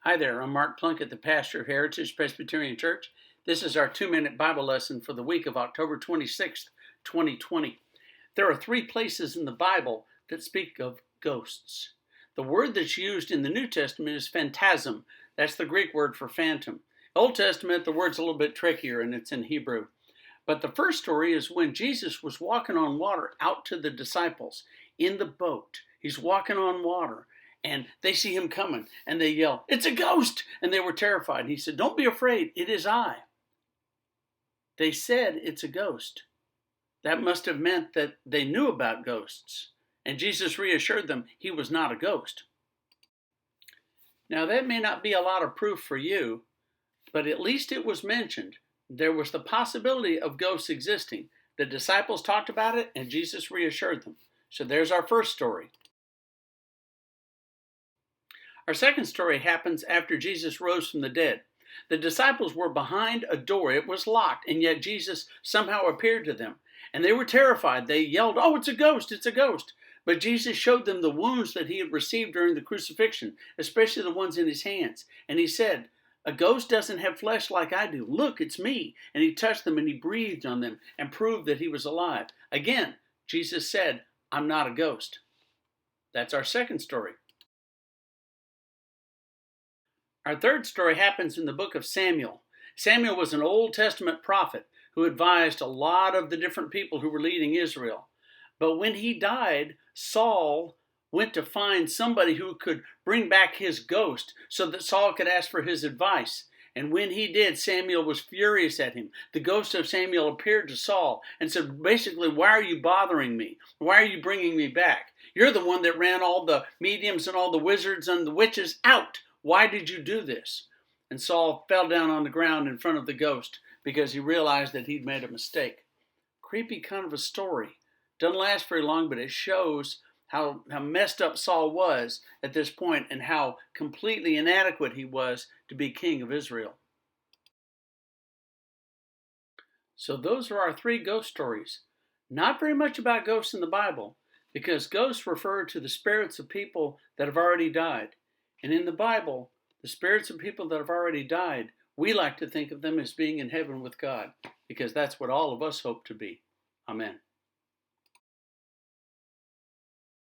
Hi there, I'm Mark Plunkett, the pastor of Heritage Presbyterian Church. This is our 2-minute Bible lesson for the week of October 26th, 2020. There are 3 places in the Bible that speak of ghosts. The word that's used in the New Testament is phantasm. That's the Greek word for phantom. Old Testament, the word's a little bit trickier and it's in Hebrew. But the first story is when Jesus was walking on water out to the disciples in the boat. He's walking on water. And they see him coming, and they yell, "It's a ghost!" And they were terrified. And he said, "Don't be afraid, it is I." They said it's a ghost. That must have meant that they knew about ghosts. And Jesus reassured them he was not a ghost. Now that may not be a lot of proof for you, but at least it was mentioned. There was the possibility of ghosts existing. The disciples talked about it, and Jesus reassured them. So there's our first story. Our second story happens after Jesus rose from the dead. The disciples were behind a door. It was locked, and yet Jesus somehow appeared to them. And they were terrified. They yelled, "Oh, it's a ghost, it's a ghost." But Jesus showed them the wounds that he had received during the crucifixion, especially the ones in his hands. And he said, "A ghost doesn't have flesh like I do. Look, it's me." And he touched them and he breathed on them and proved that he was alive. Again, Jesus said, "I'm not a ghost." That's our second story. Our third story happens in the book of Samuel. Samuel was an Old Testament prophet who advised a lot of the different people who were leading Israel. But when he died, Saul went to find somebody who could bring back his ghost so that Saul could ask for his advice. And when he did, Samuel was furious at him. The ghost of Samuel appeared to Saul and said, basically, "Why are you bothering me? Why are you bringing me back? You're the one that ran all the mediums and all the wizards and the witches out. Why did you do this?" And Saul fell down on the ground in front of the ghost because he realized that he'd made a mistake. Creepy kind of a story. Doesn't last very long, but it shows how messed up Saul was at this point and how completely inadequate he was to be king of Israel. So those are our 3 ghost stories. Not very much about ghosts in the Bible, because ghosts refer to the spirits of people that have already died. And in the Bible, the spirits of people that have already died, we like to think of them as being in heaven with God, because that's what all of us hope to be. Amen.